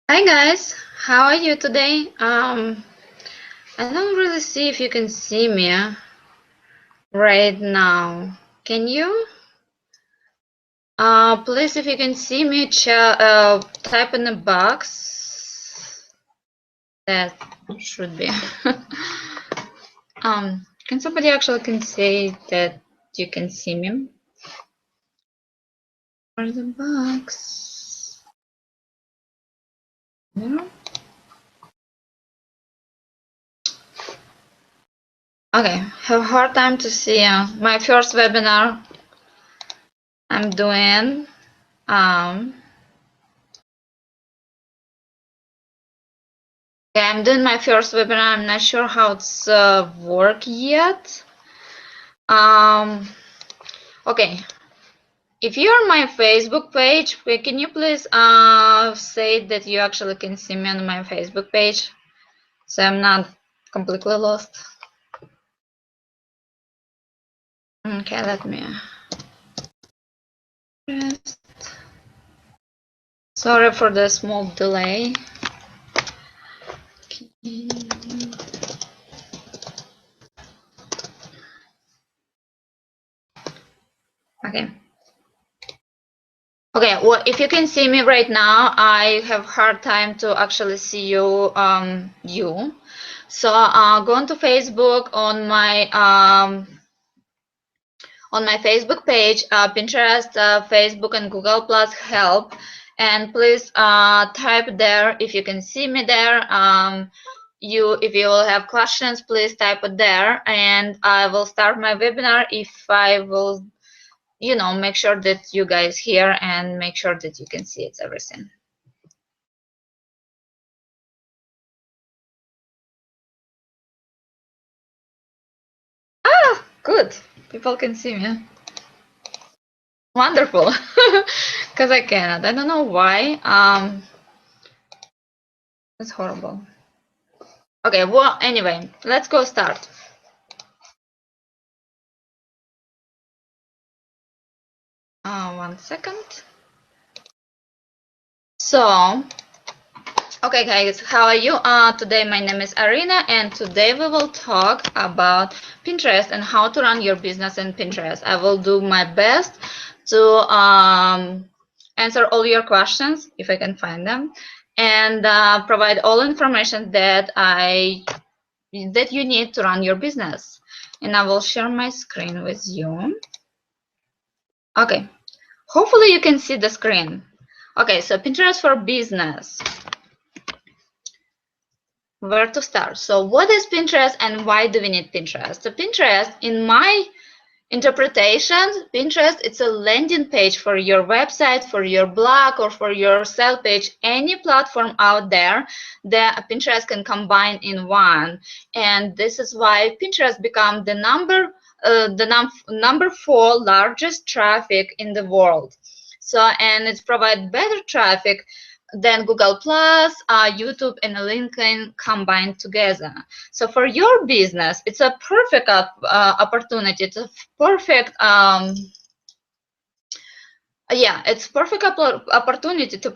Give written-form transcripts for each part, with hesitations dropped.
Hi guys, how are you today? I don't really see if you can see me right now. Can you? Please, if you can see me, type in the box. That should be. Can somebody actually can say that you can see me? Where's the box? No. Okay, have a hard time to see my first webinar I'm doing. Yeah, I'm doing my first webinar. I'm not sure how it's work yet. Okay. If you're on my Facebook page, can you please say that you actually can see me on my Facebook page, so I'm not completely lost. Okay, let me. Rest. Sorry for the small delay. Okay. Okay, well, if you can see me right now, I have hard time to actually see you. So go on to Facebook on my Facebook page, Pinterest, Facebook, and Google Plus help, and please type there if you can see me there. If you will have questions, please type it there, and I will start my webinar if I will make sure that you guys hear and make sure that you can see it's everything. Ah, good. People can see me. Wonderful. Because I cannot. I don't know why. It's horrible. Okay, well, anyway, let's go start. One second. So, okay guys, how are you? Today my name is Arina, and today we will talk about Pinterest and how to run your business in Pinterest. I will do my best to answer all your questions if I can find them, and provide all information that you need to run your business. And I will share my screen with you. Okay, hopefully you can see the screen. Okay, so Pinterest for business. Where to start? So what is Pinterest and why do we need Pinterest? So Pinterest, in my interpretation, Pinterest, it's a landing page for your website, for your blog, or for your sale page. Any platform out there that Pinterest can combine in one. And this is why Pinterest become the number 4 largest traffic in the world. So, and it provides better traffic than Google Plus, YouTube, and LinkedIn combined together. So for your business, it's a perfect opportunity. It's a perfect, it's perfect opportunity to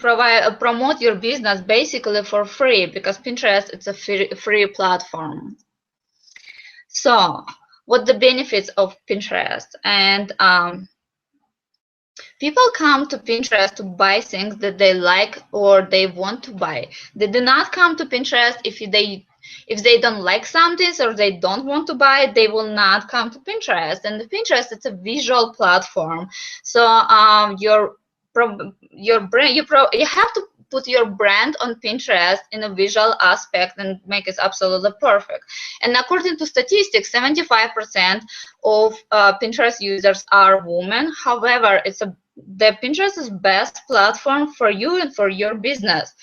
promote your business basically for free, because Pinterest, it's a free platform. So what the benefits of Pinterest? And people come to Pinterest to buy things that they like or they want to buy. They do not come to Pinterest if they don't like something or they don't want to buy it, they will not come to Pinterest. And Pinterest, it's a visual platform. So your brand, you have to put your brand on Pinterest in a visual aspect and make it absolutely perfect. And according to statistics, 75% of Pinterest users are women. However, the Pinterest is best platform for you and for your business,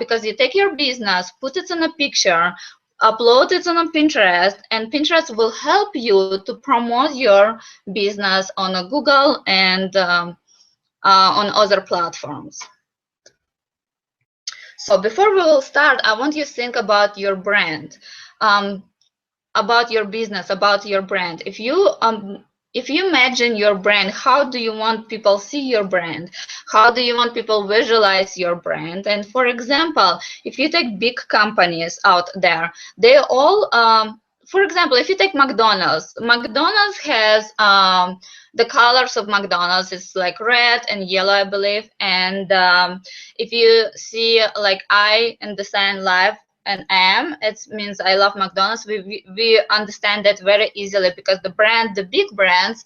because you take your business, put it in a picture, upload it on a Pinterest, and Pinterest will help you to promote your business on a Google and on other platforms. So before we will start, I want you to think about your brand, about your business, about your brand. If you if you imagine your brand, how do you want people see your brand? How do you want people visualize your brand? And for example, if you take big companies out there, they all, for example, if you take McDonald's, McDonald's has the colors of McDonald's is like red and yellow, I believe. And if you see like I in the sign live and am, it means I love McDonald's. We understand that very easily because the brand, the big brands,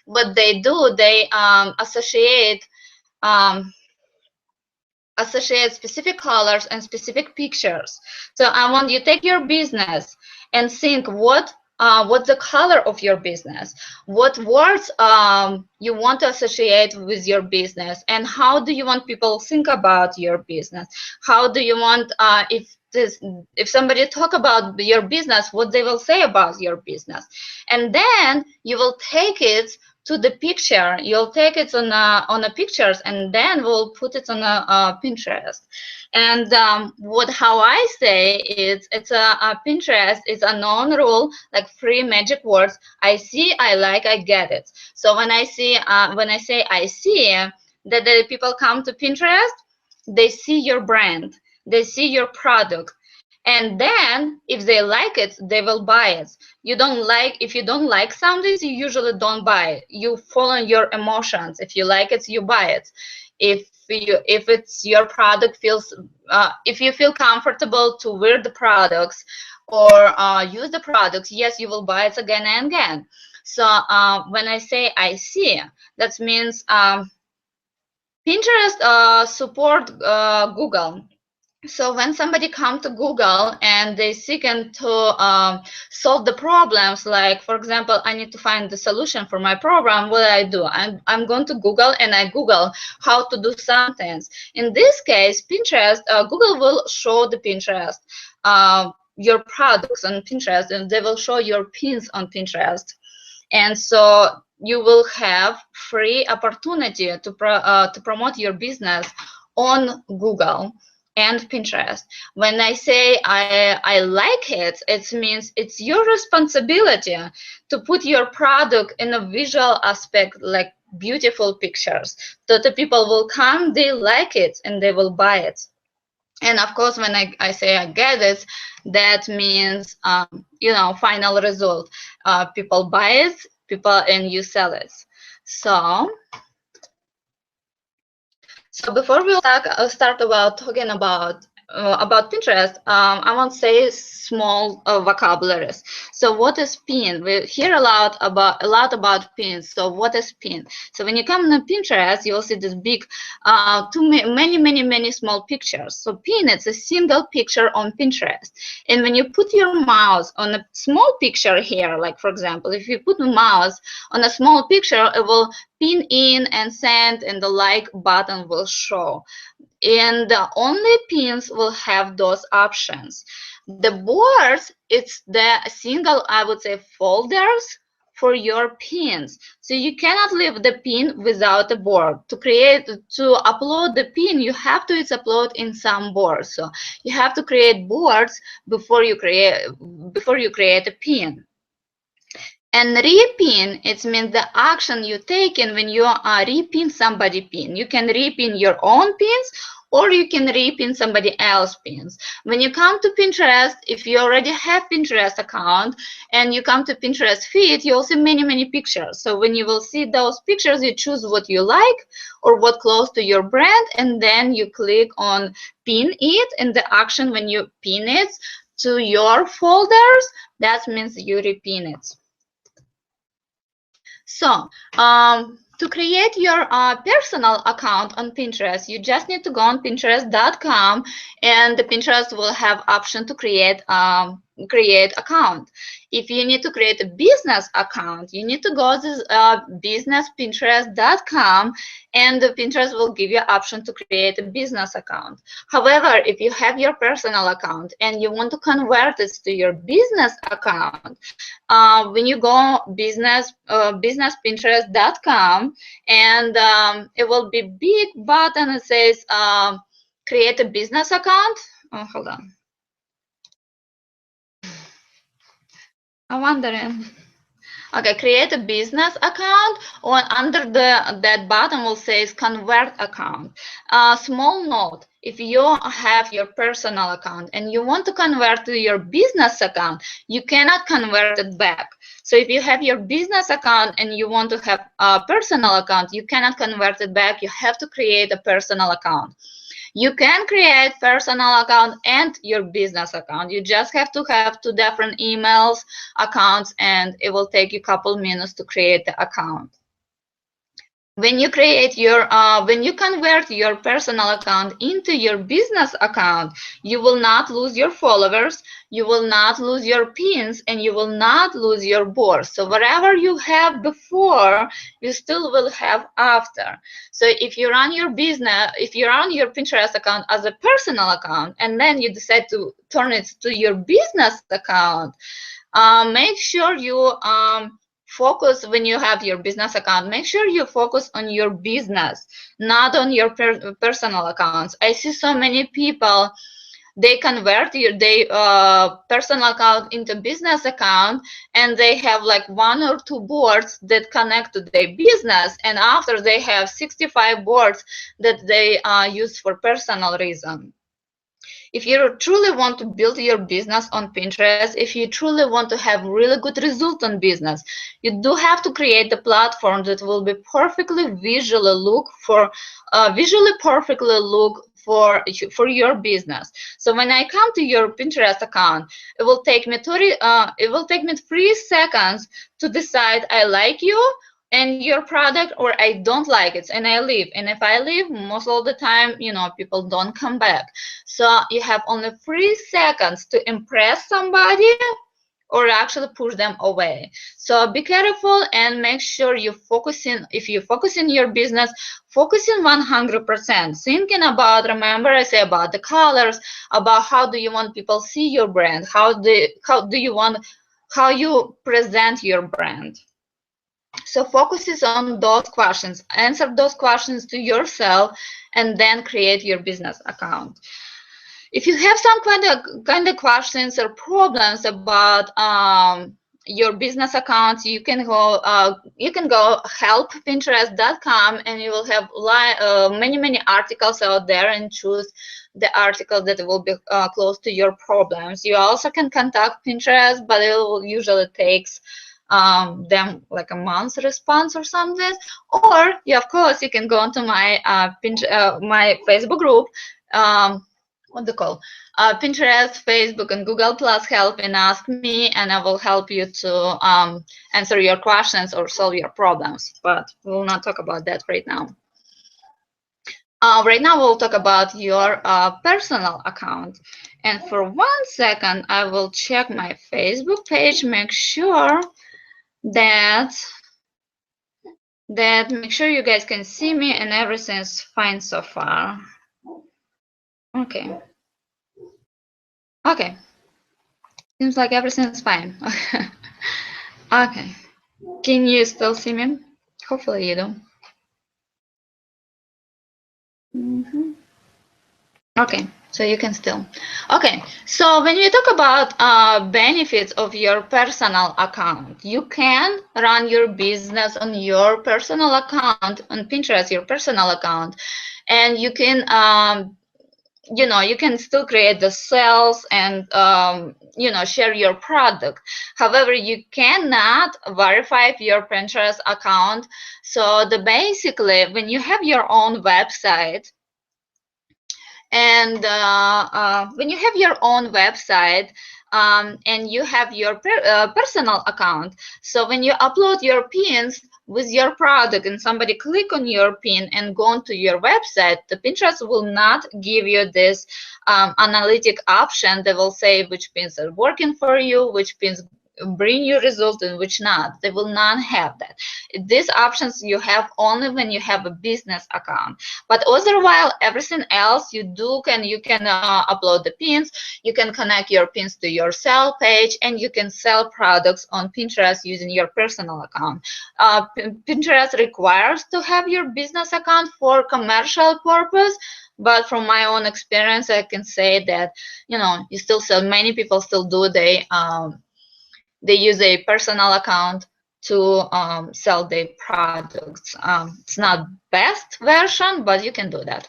what they do, they um, associate specific colors and specific pictures. So I want you to take your business and think what's the color of your business, what words you want to associate with your business, and how do you want people to think about your business? How do you want if somebody talk about your business, what they will say about your business? And then you will take it to the picture. You'll take it on a pictures, and then we'll put it on a Pinterest. And how I say it's a Pinterest is a known rule, like 3 magic words: I see, I like, I get it. So when I say I see, that the people come to Pinterest, they see your brand, they see your product, and then if they like it, they will buy it. If you don't like something, you usually don't buy it. You follow your emotions. If you like it, you buy it. If it's your product feels if you feel comfortable to wear the products or use the products, yes, you will buy it again and again. So when I say I see, that means Pinterest support Google. So when somebody come to Google and they seek to solve the problems, like for example, I need to find the solution for my problem, what do? I'm going to Google and I Google how to do some things. In this case, Pinterest, Google will show the Pinterest, your products on Pinterest, and they will show your pins on Pinterest. And so you will have free opportunity to promote your business on Google and Pinterest. When I say I like it, it means it's your responsibility to put your product in a visual aspect, like beautiful pictures, so the people will come, they like it, and they will buy it. And of course, when I say I get it, that means final result. People buy it, and you sell it. So before we start about talking about Pinterest, I want to say small vocabularies. So what is pin? We hear a lot about pins. So what is pin? So when you come to Pinterest, you'll see this big, many small pictures. So pin, it's a single picture on Pinterest. And when you put your mouse on a small picture here, like for example, if you put a mouse on a small picture, it will pin in and send, and the like button will show. And only pins will have those options. The boards, it's the single, I would say, folders for your pins. So you cannot leave the pin without a board. To upload the pin, you have to upload in some board. So you have to create boards before you create a pin. And repin, it means the action you taken when you are repin somebody pin. You can repin your own pins, or you can repin somebody else pins. When you come to Pinterest, if you already have Pinterest account and you come to Pinterest feed, you'll see many pictures. So when you will see those pictures, you choose what you like or what close to your brand, and then you click on pin it, and the action when you pin it to your folders, that means you repin it. So, to create your personal account on Pinterest, you just need to go on Pinterest.com, and the Pinterest will have option to create account. If you need to create a business account, you need to go to business Pinterest.com, and the Pinterest will give you option to create a business account. However, if you have your personal account and you want to convert it to your business account, when you go business Pinterest.com, and it will be big button that says create a business account. Oh, hold on. I'm wondering Okay, create a business account, or under that button will say convert account. Small note: if you have your personal account and you want to convert to your business account, you cannot convert it back. So if you have your business account and you want to have a personal account, you cannot convert it back. You have to create a personal account. You can create personal account and your business account. You just have to have two different emails accounts, and it will take you a couple minutes to create the account. When you create your when you convert your personal account into your business account, you will not lose your followers, you will not lose your pins, and you will not lose your boards. So whatever you have before, you still will have after. So if you run your business, if you run your Pinterest account as a personal account and then you decide to turn it to your business account, make sure you focus. When you have your business account, make sure you focus on your business, not on your personal accounts. I see so many people, they convert their personal account into business account, and they have like 1 or 2 boards that connect to their business, and after they have 65 boards that they use for personal reason. If you truly want to build your business on Pinterest, if you truly want to have really good result on business, you do have to create the platform that will be perfectly visually perfectly look for your business. So when I come to your Pinterest account, it will take me 3 seconds to decide I like you and your product, or I don't like it and I leave. And if I leave, most of the time, people don't come back. So you have only 3 seconds to impress somebody or actually push them away. So be careful and make sure you focus in. If you focus in your business, focus in 100%. Thinking about, remember I say about the colors, about how do you want people see your brand, how you present your brand. So focus is on those questions, answer those questions to yourself, and then create your business account. If you have some kind of questions or problems about your business accounts, you can go helppinterest.com, and you will have many articles out there, and choose the article that will be close to your problems. You also can contact Pinterest, but it will usually takes them like a month's response or something. Or of course you can go onto my my Facebook group, what they call Pinterest, Facebook, and Google Plus help, and ask me, and I will help you to answer your questions or solve your problems. But we will not talk about that right now. Right now we'll talk about your personal account. And for 1 second, I will check my Facebook page, make sure that make sure you guys can see me and everything's fine so far. Okay. Seems like everything's fine. Okay. Can you still see me? Hopefully you do. Okay, so you can still. Okay, so when you talk about benefits of your personal account, you can run your business on your personal account on Pinterest, your personal account, and you can you can still create the sales and share your product. However, you cannot verify your Pinterest account. So basically, when you have your own website, and when you have your own website, and you have your personal account, so when you upload your pins with your product and somebody click on your pin and go onto your website, the Pinterest will not give you this analytic option that will say which pins are working for you, which pins bring you result, and which not. They will not have that. These options you have only when you have a business account. But otherwise, everything else you can upload the pins, you can connect your pins to your sell page, and you can sell products on Pinterest using your personal account. Pinterest requires to have your business account for commercial purpose, but from my own experience, I can say that you still sell. Many people still do. They use a personal account to sell their products. It's not best version, but you can do that.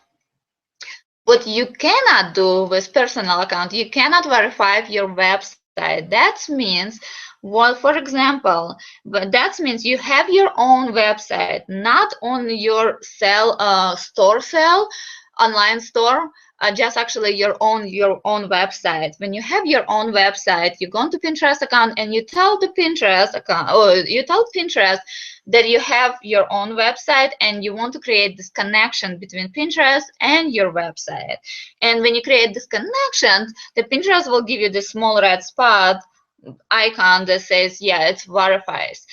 What you cannot do with personal account, you cannot verify your website. That means, well, for example, but that means you have your own website, not on your store sale, online store, just actually your own website. When you have your own website, you go into Pinterest account and you tell the Pinterest account, or you tell Pinterest that you have your own website and you want to create this connection between Pinterest and your website. And when you create this connection, the Pinterest will give you this small red spot icon that says, yeah, it verifies.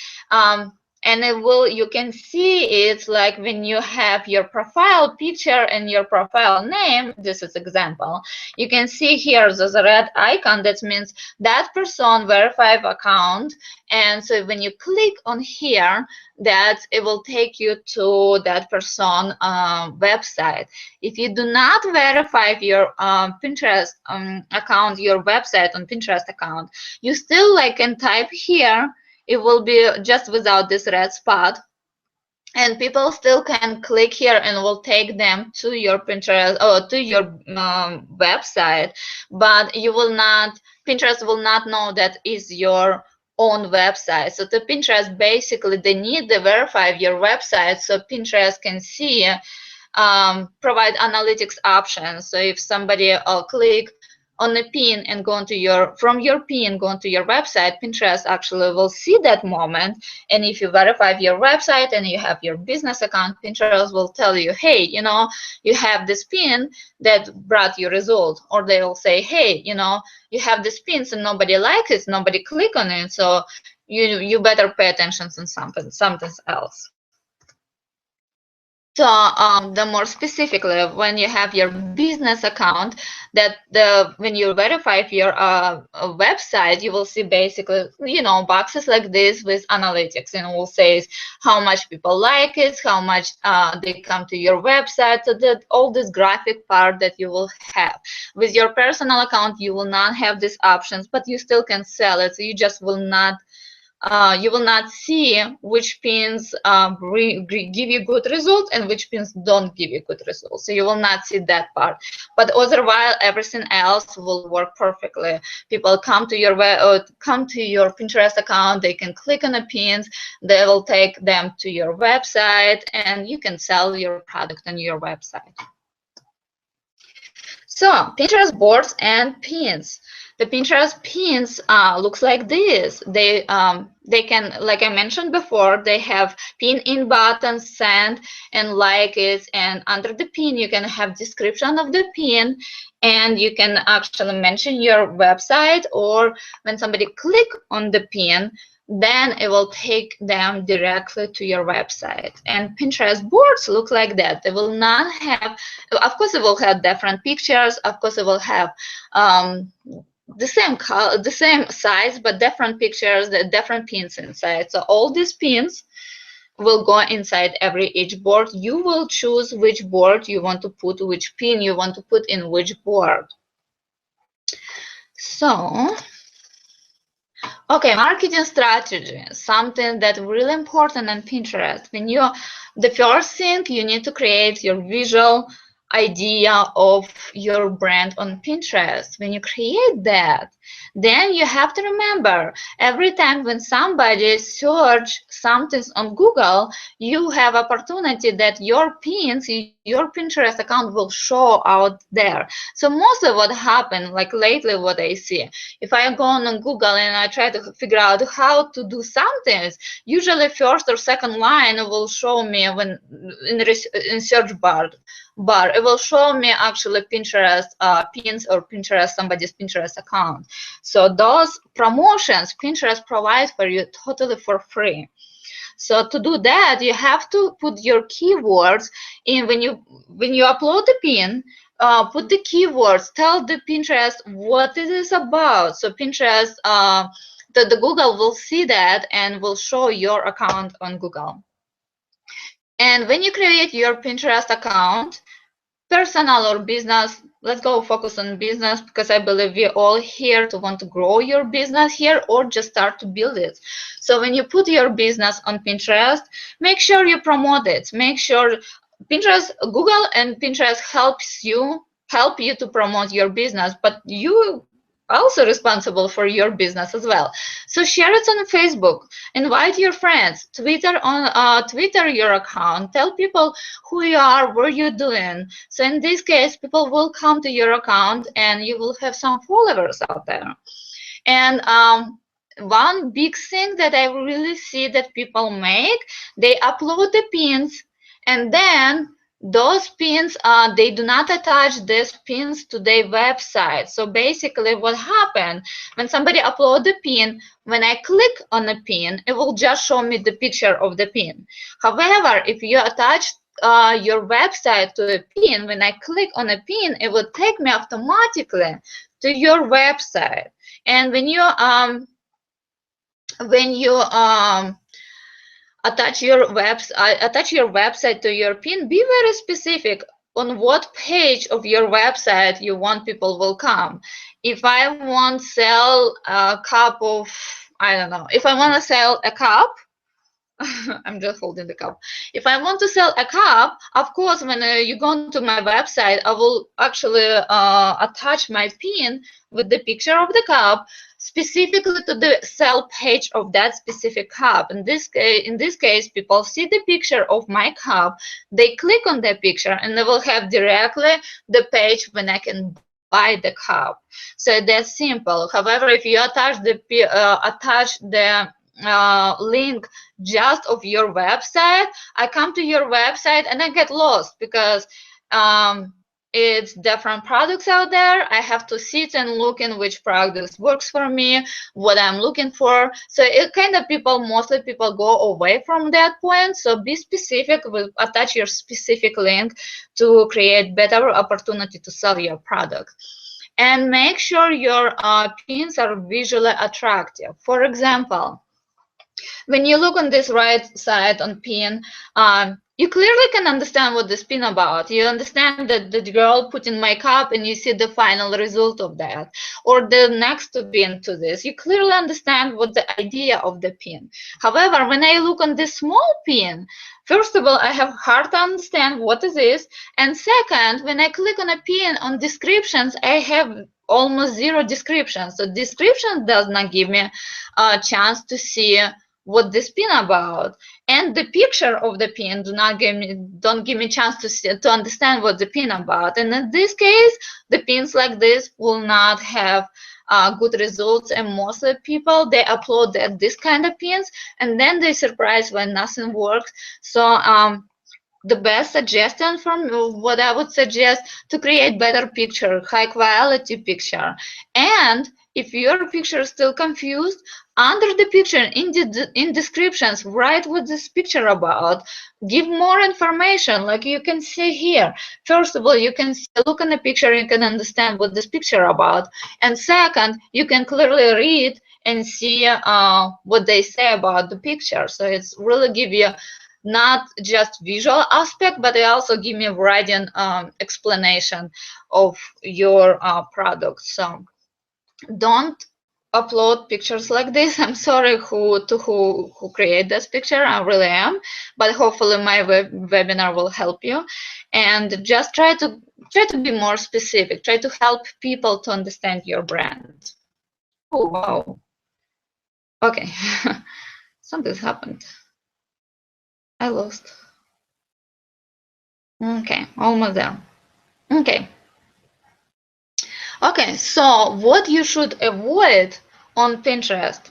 And you can see it like when you have your profile picture and your profile name. This is example. You can see here there's a red icon. That means that person verified account. And so when you click on here, that it will take you to that person website. If you do not verify your Pinterest account, your website on Pinterest account, you still can type here. It will be just without this red spot, and people still can click here and will take them to your Pinterest or to your website, but you will not, Pinterest will not know that is your own website. So the Pinterest, basically they need to verify your website so Pinterest can see, provide analytics options. So if somebody click on a pin and go into from your pin, go into your website, Pinterest actually will see that moment. And if you verify your website and you have your business account, Pinterest will tell you, hey, you have this pin that brought you result. Or they will say, hey, you have this pin, so nobody likes it, nobody click on it, so you better pay attention to something else. So the more specifically, when you have your business account, when you verify your website, you will see basically boxes like this with analytics, and it will say how much people like it, how much they come to your website. So that all this graphic part that you will have. With your personal account, you will not have these options, but you still can sell it. So you just will not. You will not see which pins give you good results and which pins don't give you good results. So you will not see that part. But otherwise, everything else will work perfectly. People come to your Pinterest account. They can click on the pins. They will take them to your website, and you can sell your product on your website. So Pinterest boards and pins. The Pinterest pins looks like this. They can, like I mentioned before, they have pin in button, send, and like it. And under the pin, you can have description of the pin, and you can actually mention your website. Or when somebody click on the pin, then it will take them directly to your website. And Pinterest boards look like that. They will not have, of course, it will have different pictures. Of course, it will have the same color, the same size, but different pictures, the different pins inside. So all these pins will go inside each board. You will choose which board you want to put, which pin you want to put in which board. So, okay, marketing strategy, something that's really important on Pinterest. The first thing, you need to create your visual idea of your brand on Pinterest. When you create that, then you have to remember, every time when somebody search something on Google, you have opportunity that your pins, your Pinterest account will show out there. So most of what happened, like lately what I see, if I go on Google and I try to figure out how to do something, usually first or second line will show me when in search bar, it will show me actually Pinterest pins or somebody's Pinterest account. So those promotions Pinterest provides for you totally for free. So to do that, you have to put your keywords in. When you upload the pin, put the keywords, tell the Pinterest what it is about. So Pinterest, the Google will see that and will show your account on Google. And when you create your Pinterest account, personal or business, let's go focus on business, because I believe we're all here to want to grow your business here or just start to build it. So when you put your business on Pinterest, make sure you promote it. Make sure Pinterest, Google and Pinterest help you to promote your business, but you also responsible for your business as well. So share it on Facebook, invite your friends, Twitter your account, tell people who you are, what you're doing. So in this case, people will come to your account and you will have some followers out there. And one big thing that I really see that people make, they upload the pins, and then those pins, they do not attach these pins to their website. So basically what happened, when somebody upload the pin, when I click on a pin, it will just show me the picture of the pin. However, if you attach your website to a pin, when I click on a pin, it will take me automatically to your website. And when you attach your website to your pin, be very specific on what page of your website you want people will come. If I want sell a cup of, I don't know, if I want to sell a cup, I'm just holding the cup. If I want to sell a cup, of course, when you go to my website, I will actually attach my pin with the picture of the cup specifically to the sell page of that specific cup. In this case, people see the picture of my cup, they click on the picture, and they will have directly the page when I can buy the cup. So that's simple. However, if you attach the link just of your website, I come to your website and I get lost, because it's different products out there. I have to sit and look in which products works for me, what I'm looking for. So it kind of mostly people go away from that point. So be specific, attach your specific link to create better opportunity to sell your product. And make sure your pins are visually attractive. For example, when you look on this right side on pin, you clearly can understand what this pin about. You understand that the girl put in makeup and you see the final result of that. Or the next pin to this, you clearly understand what the idea of the pin. However, when I look on this small pin, first of all, I have hard to understand what is this. And second, when I click on a pin on descriptions, I have almost zero descriptions. So description does not give me a chance to see what this pin about, and the picture of the pin don't give me chance to understand what the pin about. And in this case, the pins like this will not have good results, and mostly people, they upload this kind of pins and then they surprise when nothing works. So the best suggestion from what I would suggest, to create better picture, high quality picture. And if your picture is still confused, under the picture in descriptions, write what this picture about. Give more information, like you can see here. First of all, you can look in the picture, you can understand what this picture about. And second, you can clearly read and see what they say about the picture. So it's really give you not just visual aspect, but they also give me a writing explanation of your product. So don't upload pictures like this. I'm sorry who create this picture. I really am, but hopefully my webinar will help you. And just try to be more specific. Try to help people to understand your brand. Oh wow. Okay. Something's happened. I lost. Okay, almost there. Okay. Okay, so what you should avoid on Pinterest.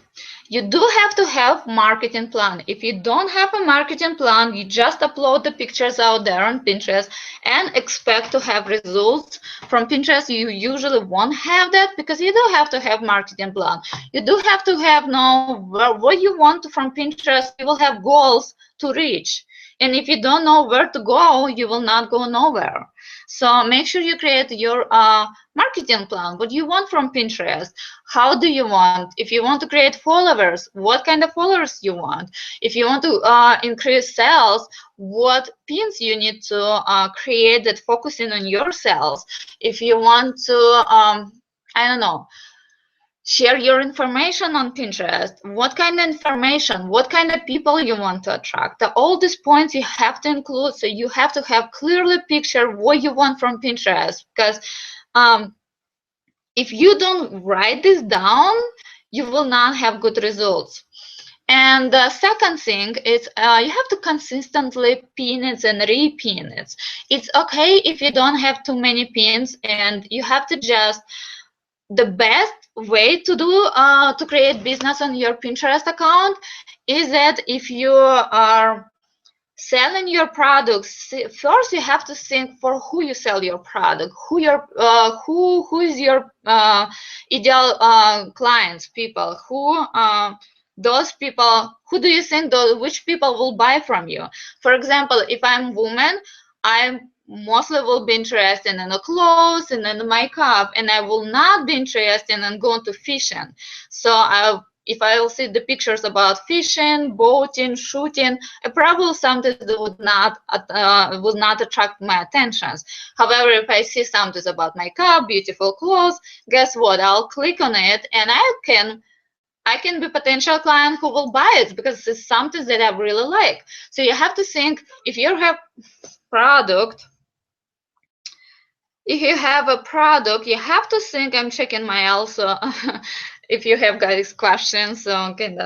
You do have to have marketing plan. If you don't have a marketing plan, you just upload the pictures out there on Pinterest and expect to have results from Pinterest. You usually won't have that, because you do have to have marketing plan. You do have to know what you want from Pinterest. You will have goals to reach. And if you don't know where to go, you will not go nowhere. So make sure you create your marketing plan. What you want from Pinterest? How do you want? If you want to create followers, what kind of followers you want? If you want to increase sales, what pins you need to create that focusing on your sales? If you want to, I don't know, share your information on Pinterest, what kind of information, what kind of people you want to attract. All these points you have to include, so you have to have clearly picture what you want from Pinterest, because if you don't write this down, you will not have good results. And the second thing is you have to consistently pin it and repin it. It's okay if you don't have too many pins, and you have to just, the best way to do to create business on your Pinterest account is that if you are selling your products, first you have to think for who you sell your product, who is your ideal clients, people, who those people, who do you think which people will buy from you. For example, if I'm woman, I mostly will be interested in the clothes and in the makeup, and I will not be interested in going to fishing. So if I will see the pictures about fishing, boating, shooting, I probably something that would not attract my attention. However, if I see something about makeup, beautiful clothes, guess what? I'll click on it, and I can be potential client who will buy it because it's something that I really like. So you have to think, if you have product, if you have a product, you have to think. I'm checking my also. If you have guys questions, so can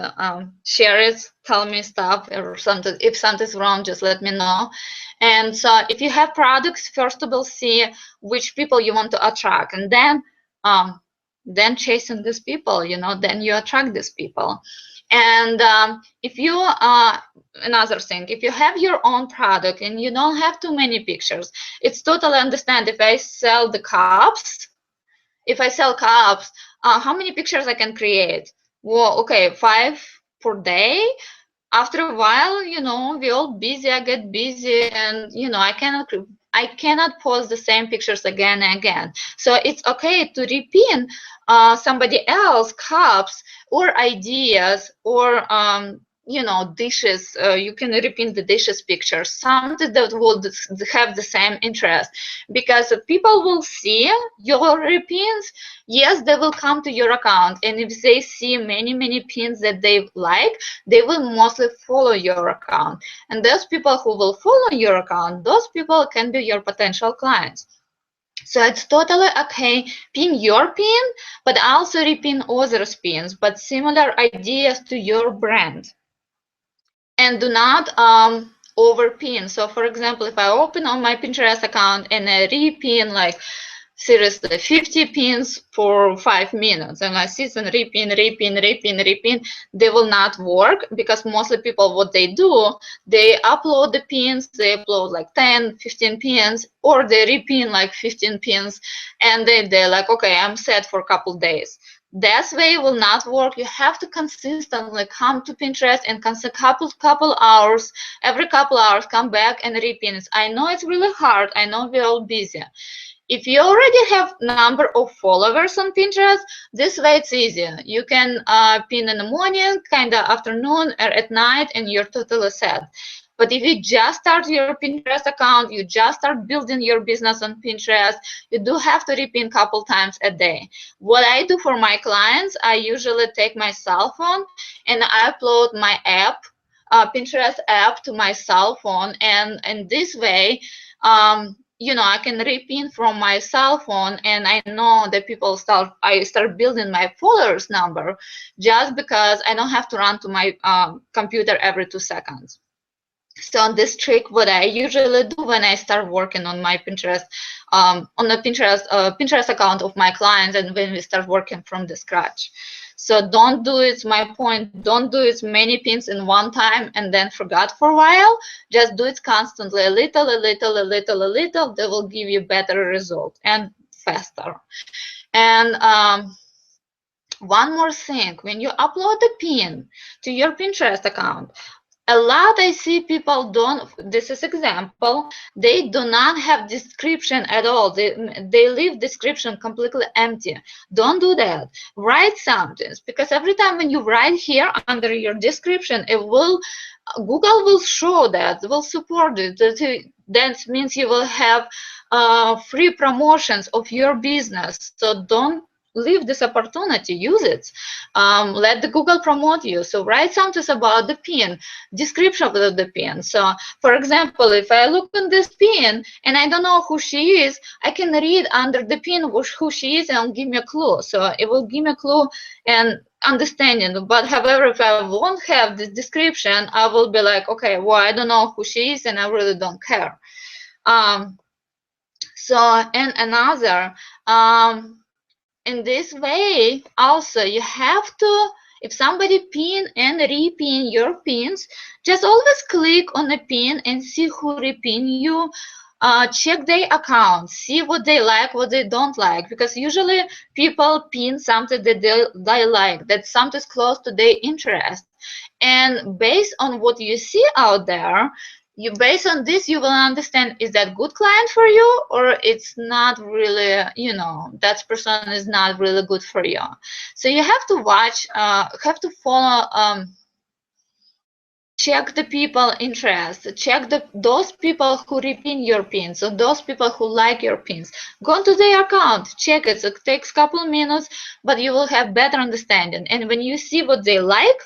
share it, tell me stuff or something. If something's wrong, just let me know. And so if you have products, first of all, see which people you want to attract, and then chasing these people, then you attract these people. And if you another thing, if you have your own product and you don't have too many pictures, it's totally understand. If I sell the cups, how many pictures I can create? Well, okay, 5 per day. After a while, we all busy, I get busy, and I cannot post the same pictures again and again. So it's okay to repin somebody else cups or ideas, or dishes. You can repin the dishes pictures, something that would have the same interest, because people will see your repins. Yes, they will come to your account, and if they see many pins that they like, they will mostly follow your account. And those people who will follow your account, those people can be your potential clients. So it's totally okay, pin your pin, but also repin others' pins, but similar ideas to your brand. And do not overpin. So for example, if I open on my Pinterest account and I repin like seriously 50 pins for 5 minutes, and I see some repin, they will not work, because mostly people, what they do, they upload the pins, they upload like 10, 15 pins, or they repin like 15 pins, and they're like, okay, I'm set for a couple days. That way will not work. You have to consistently come to Pinterest and couple hours, every couple hours, come back and repin it. I know it's really hard. I know we're all busy. If you already have number of followers on Pinterest, this way it's easy. You can pin in the morning, kind of afternoon, or at night, and you're totally set. But if you just start your Pinterest account, you just start building your business on Pinterest, you do have to repin a couple times a day. What I do for my clients, I usually take my cell phone and I upload my app, Pinterest app, to my cell phone, and this way, I can repin from my cell phone, and I know that I start building my followers number, just because I don't have to run to my computer every 2 seconds. So this trick, what I usually do when I start working on my Pinterest, on the Pinterest account of my clients, and when we start working from the scratch. So don't do it, my point, don't do it many pins in one time and then forget for a while. Just do it constantly, a little. They will give you better result and faster. And one more thing, when you upload the pin to your Pinterest account, a lot I see people don't, this is example, they do not have description at all. They leave description completely empty. Don't do that. Write something, because every time when you write here under your description, it will, Google will show that, will support it. That means you will have free promotions of your business. So don't leave this opportunity, use it. Let the Google promote you. So write something about the pin, description of the pin. So for example, if I look on this pin and I don't know who she is, I can read under the pin who she is and give me a clue. So it will give me a clue and understanding. But however, if I won't have this description, I will be like, okay, well, I don't know who she is and I really don't care. So and another, in this way also you have to, if somebody pin and repin your pins, just always click on a pin and see who repin you. Check their account, see what they like, what they don't like, because usually people pin something that they like, that something's close to their interest, and based on what you see out there, you, based on this, you will understand, is that good client for you, or it's not really, you know, that person is not really good for you. So you have to watch, have to follow, check the people interest, check those people who repin your pins, or those people who like your pins. Go to their account, check it. It takes a couple minutes, but you will have better understanding. And when you see what they like,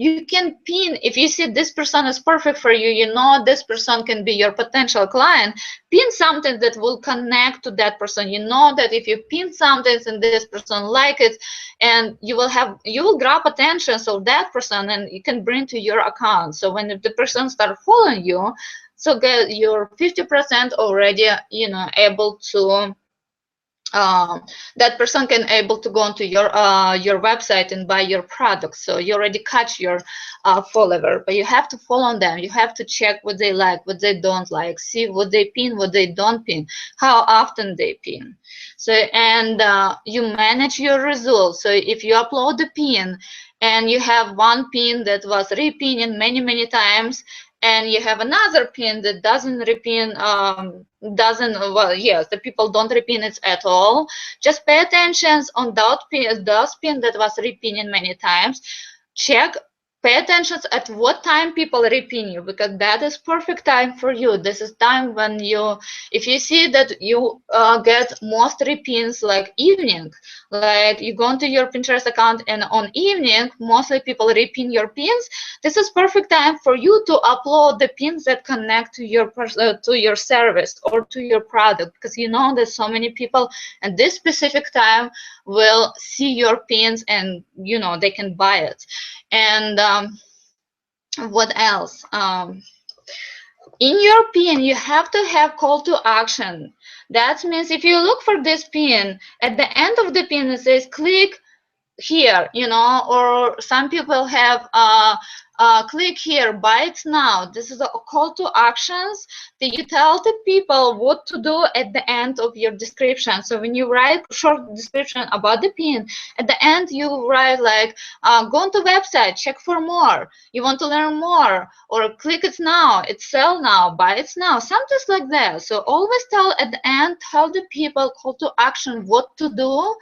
you can pin. If you see this person is perfect for you, you know this person can be your potential client, pin something that will connect to that person. You know that if you pin something and this person like it, and you will grab attention of that person, and you can bring to your account. So when the person start following you, so get your 50% already, you know, able to, that person can able to go onto your website and buy your products. So you already catch your follower, but you have to follow them. You have to check what they like, what they don't like, see what they pin, what they don't pin, how often they pin. So and you manage your results. So if you upload the pin and you have one pin that was repinning many times, and you have another pin that doesn't repin, doesn't, well, yes, the people don't repin it at all, just pay attention on those pin that was repinning many times. Check, pay attention at what time people repin you, because that is perfect time for you. This is time when you, if you see that you get most repins like evening, like you go into your Pinterest account and on evening mostly people repin your pins, this is perfect time for you to upload the pins that connect to your service or to your product, because you know that so many people at this specific time will see your pins and you know they can buy it. And what else? In your pin, you have to have call to action. That means if you look for this pin, at the end of the pin it says click here, you know, or some people have click here, buy it now. This is a call to actions that you tell the people what to do at the end of your description. So when you write short description about the pin, at the end you write like go on to website, check for more, you want to learn more, or click it now, it's sell now, buy it now, something like that. So always tell at the end, tell the people call to action what to do,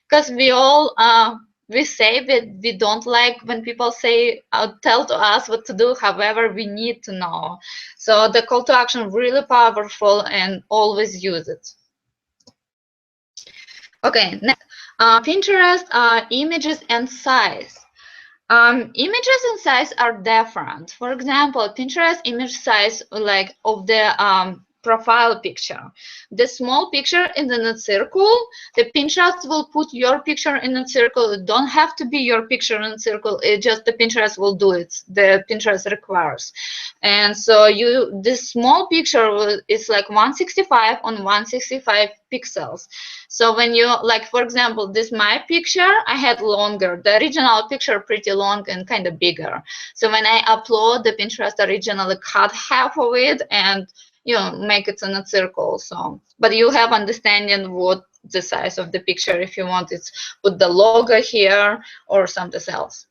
because we all we say that we don't like when people say tell to us what to do. However, we need to know. So the call to action really powerful, and always use it. Okay, next, Pinterest images and size. Images and size are different. For example, Pinterest image size, like of the profile picture, the small picture is in a circle. The Pinterest will put your picture in a circle. It don't have to be your picture in a circle. It just the Pinterest will do it. The Pinterest requires. And so you, this small picture is like 165 on 165 pixels. So when you, like for example, this my picture, I had longer, the original picture pretty long and kind of bigger. So when I upload, the Pinterest originally cut half of it and you know make it in a circle. So but you have understanding what the size of the picture, if you want it, put the logo here or something else.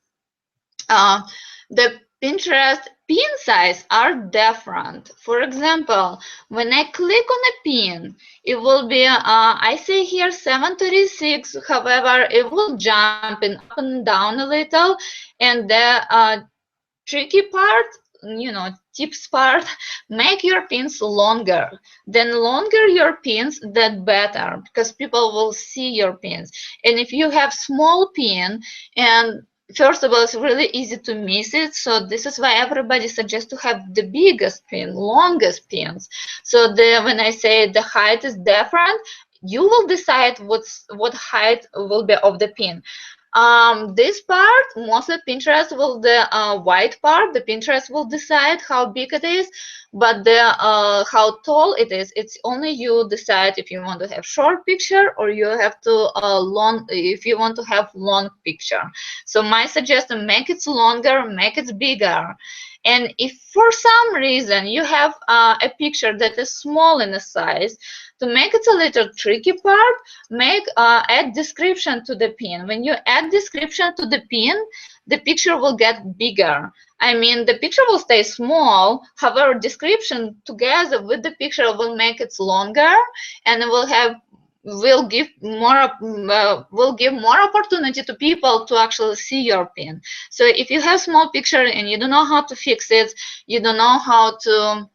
The Pinterest pin size are different. For example, when I click on a pin, it will be, I see here 736, however, it will jump in up and down a little. And the tricky part, tips part, make your pins longer. Then longer your pins, that better, because people will see your pins. And if you have small pin, and first of all, it's really easy to miss it. So this is why everybody suggests to have the biggest pin, longest pins. So when I say the height is different, you will decide what height will be of the pin. This part, mostly Pinterest will, the white part, the Pinterest will decide how big it is, but the how tall it is, it's only you decide if you want to have short picture or you have to long, if you want to have long picture. So my suggestion, make it longer, make it bigger. And if for some reason you have a picture that is small in the size, to make it a little tricky part, add description to the pin. When you add description to the pin, the picture will get bigger. I mean, the picture will stay small. However, description together with the picture will make it longer, and it will give more opportunity to people to actually see your pin. So if you have small picture and you don't know how to fix it, you don't know how to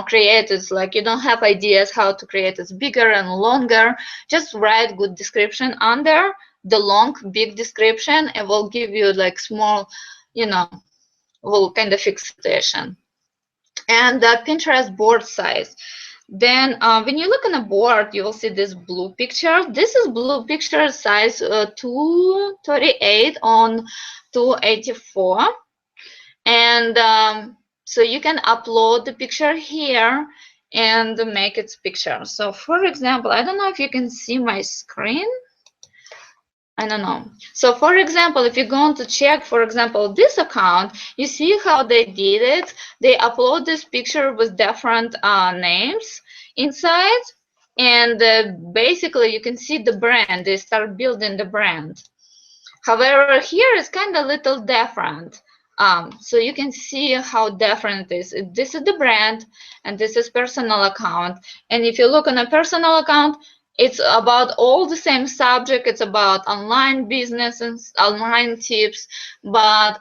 create it, like you don't have ideas how to create it bigger and longer, just write good description under the long big description. It will give you like small, will kind of fix situation. And the Pinterest board size. Then when you look on a board, you will see this blue picture. This is blue picture size 238 on 284. And so you can upload the picture here and make its picture. So for example, I don't know if you can see my screen. I don't know. So for example, if you're going to check, for example, this account, you see how they did it. They upload this picture with different names inside. And basically, you can see the brand. They start building the brand. However, here it's kind of little different. So you can see how different it is. This is the brand, and this is personal account. And if you look on a personal account, it's about all the same subject. It's about online businesses, online tips, but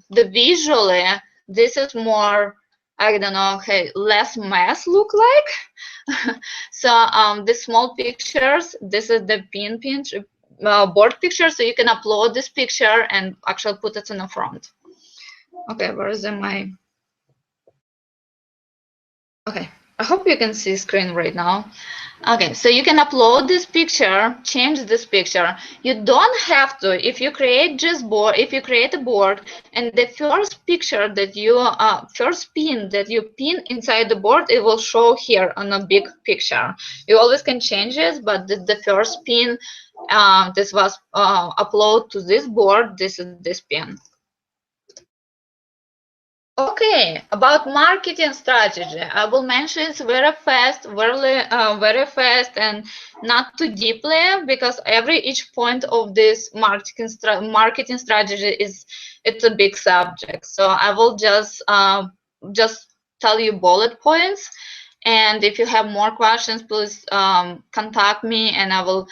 the visually, this is more, I don't know, less mess look like. So the small pictures, this is the board picture, so you can upload this picture and actually put it in the front. Okay, where is my? Okay, I hope you can see screen right now. Okay, so you can upload this picture, change this picture. You don't have to, if you create a board and the first picture that you, first pin that you pin inside the board, it will show here on a big picture. You always can change it, but the first pin, this was upload to this board, this is this pin. Okay, about marketing strategy, I will mention it very fast, very fast, and not too deeply, because each point of this marketing strategy it's a big subject. So I will just tell you bullet points. And if you have more questions, please contact me, and I will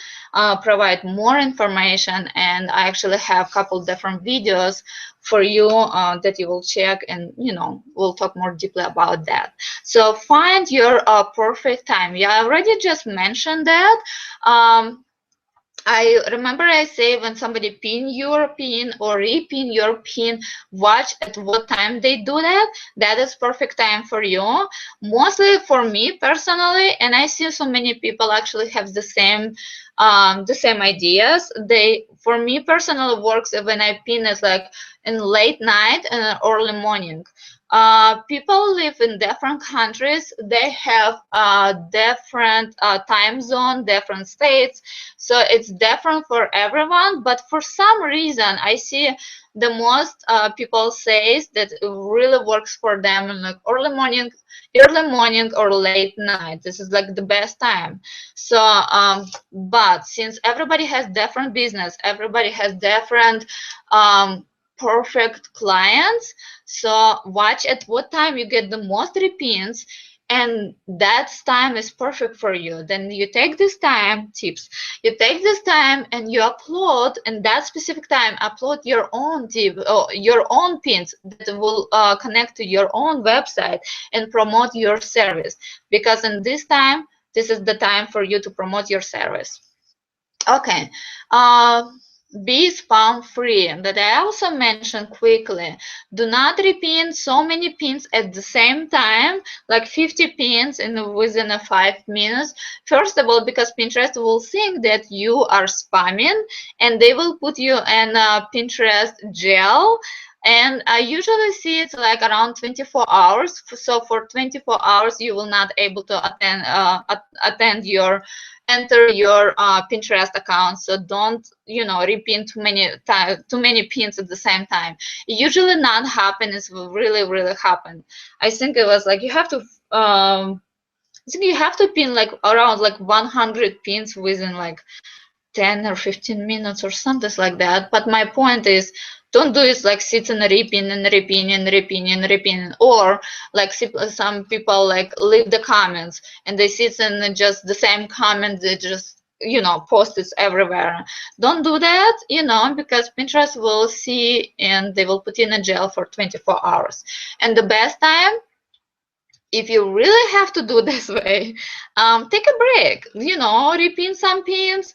provide more information. And I actually have a couple different videos for you that you will check, and we'll talk more deeply about that. So find your perfect time. Yeah, I already just mentioned that. I remember I say when somebody pin your pin or repin your pin, watch at what time they do that. That is perfect time for you. Mostly for me personally, and I see so many people actually have the same ideas. For me personally works when I pin it like in late night and early morning. People live in different countries. They have different time zone, different states. So it's different for everyone. But for some reason, I see the most people say that it really works for them in like early morning or late night. This is like the best time. So, but since everybody has different business, everybody has different perfect clients. So watch at what time you get the most repins, and that time is perfect for you. Then you take this time, tips, you take this time and you upload in that specific time, upload your own tip or your own pins that will connect to your own website and promote your service, because in this time, this is the time for you to promote your service. Okay. Be spam free, that I also mentioned quickly. Do not repin so many pins at the same time, like 50 pins within 5 minutes. First of all, because Pinterest will think that you are spamming, and they will put you in a Pinterest jail. And I usually see it like around 24 hours. So for 24 hours, you will not able to enter your Pinterest account. So don't, repin too many pins at the same time. It usually not happen. It's really happen. I think it was like you have to I think you have to pin like around like 100 pins within like 10 or 15 minutes or something like that. But my point is, don't do it like sit and repin and repin and repin and repin, or like some people like leave the comments and they sit and just the same comment, they just post it everywhere. Don't do that, because Pinterest will see and they will put you in a jail for 24 hours. And the best time, if you really have to do this way, take a break, repin some pins,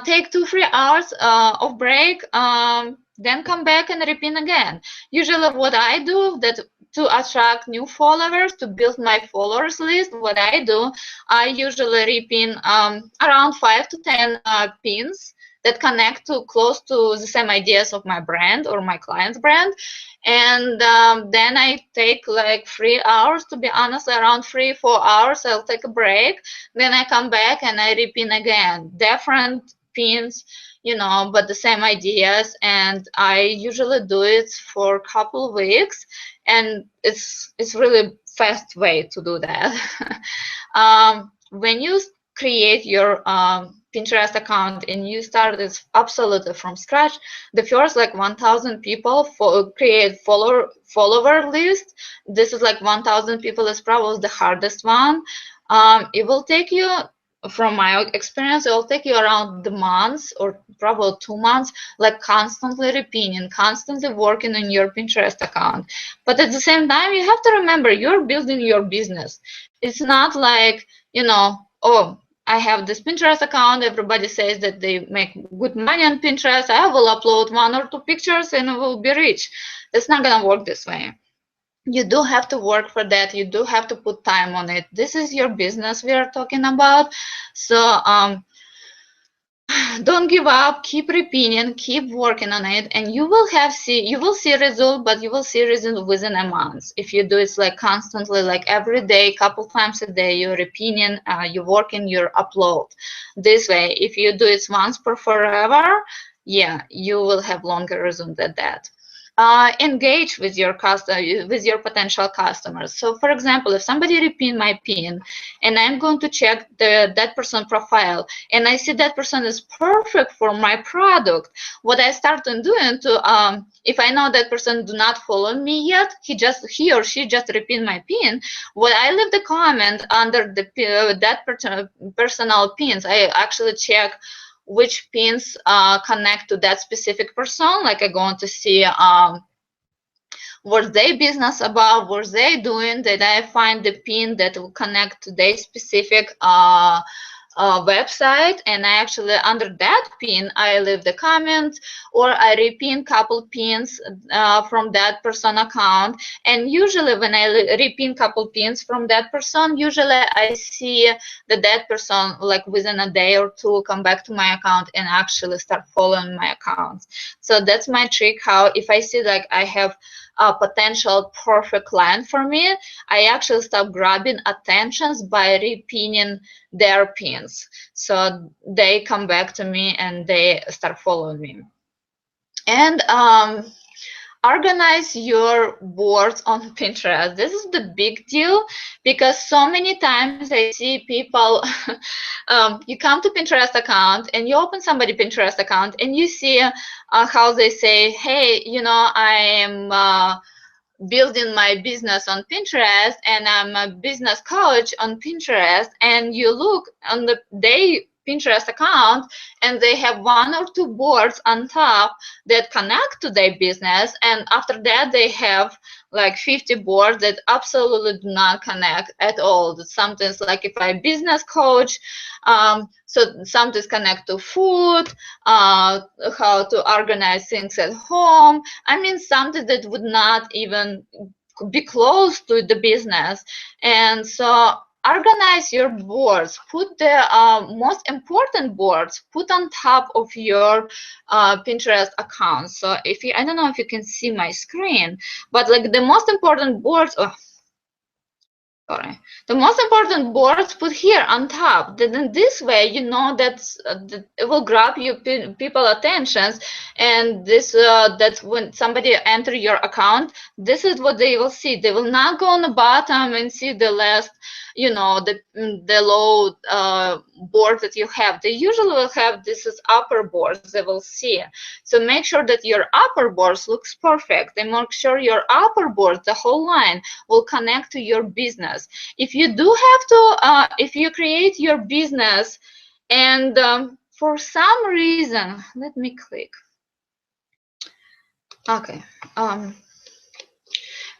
take 2-3 hours of break, then come back and repin again. Usually what I do, that to attract new followers, to build my followers list, what I do, I usually repin around 5 to 10 pins that connect to close to the same ideas of my brand or my client's brand. And then I take like 3 hours, to be honest, around 3-4 hours, I'll take a break. Then I come back and I repin again, different pins, but the same ideas. And I usually do it for a couple of weeks, and it's really fast way to do that. When you create your Pinterest account and you start this absolutely from scratch, the first like 1,000 people create follower list. This is like 1,000 people is probably the hardest one. It will take you, from my experience, it will take you around the months or probably 2 months, like constantly repeating, constantly working on your Pinterest account. But at the same time, you have to remember you're building your business. It's not like, oh, I have this Pinterest account, everybody says that they make good money on Pinterest, I will upload 1 or 2 pictures and I will be rich. It's not gonna work this way. You do have to work for that. You do have to put time on it. This is your business we are talking about. So don't give up, keep repeating, keep working on it, and you will see result, but you will see result within a month. If you do it like constantly, like every day, couple times a day, you're repeating, you working your upload. This way, if you do it once per forever, yeah, you will have longer result than that. Engage with your potential customers. So for example, if somebody repin my pin and I'm going to check that person profile and I see that person is perfect for my product, what I start doing to if I know that person do not follow me yet, he or she just repin my pin, what I leave the comment under that personal pins, I actually check which pins connect to that specific person. Like I going to see what their business about, what they doing, that I find the pin that will connect to their specific website, and I actually under that pin I leave the comment, or I repin couple pins from that person account. And usually when I repin couple pins from that person, usually I see that person like within a day or two come back to my account and actually start following my account. So that's my trick, how if I see like I have a potential perfect client for me, I actually start grabbing attentions by repinning their pins. So they come back to me and they start following me. And organize your boards on Pinterest. This is the big deal because so many times I see people, you come to Pinterest account and you open somebody Pinterest account and you see how they say, hey, you know, I am building my business on Pinterest and I'm a business coach on Pinterest, and you look on the day Pinterest account and they have 1 or 2 boards on top that connect to their business, and after that they have like 50 boards that absolutely do not connect at all. Sometimes like if I business coach, so sometimes connect to food, how to organize things at home. I mean, something that would not even be close to the business. And so organize your boards, put the most important boards, put on top of your Pinterest account. So if you, I don't know if you can see my screen, but like the most important boards, oh, sorry, the most important boards put here on top. Then in this way, you know that it will grab you people attentions, and this that's when somebody enter your account, this is what they will see. They will not go on the bottom and see the last, you know, the low board that you have. They usually will have this is upper boards they will see. So make sure that your upper boards looks perfect, and make sure your upper board, the whole line, will connect to your business. If you do have to, if you create your business and for some reason, let me click. Okay.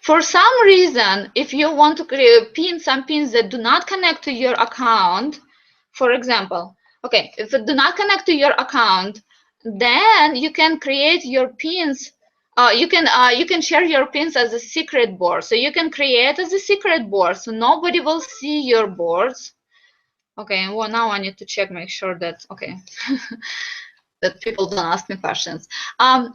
For some reason, if you want to create some pins that do not connect to your account, for example, okay, if it do not connect to your account, then you can create your pins. You can share your pins as a secret board. So you can create as a secret board, so nobody will see your boards. Okay, well now I need to check, make sure that okay. That people don't ask me questions.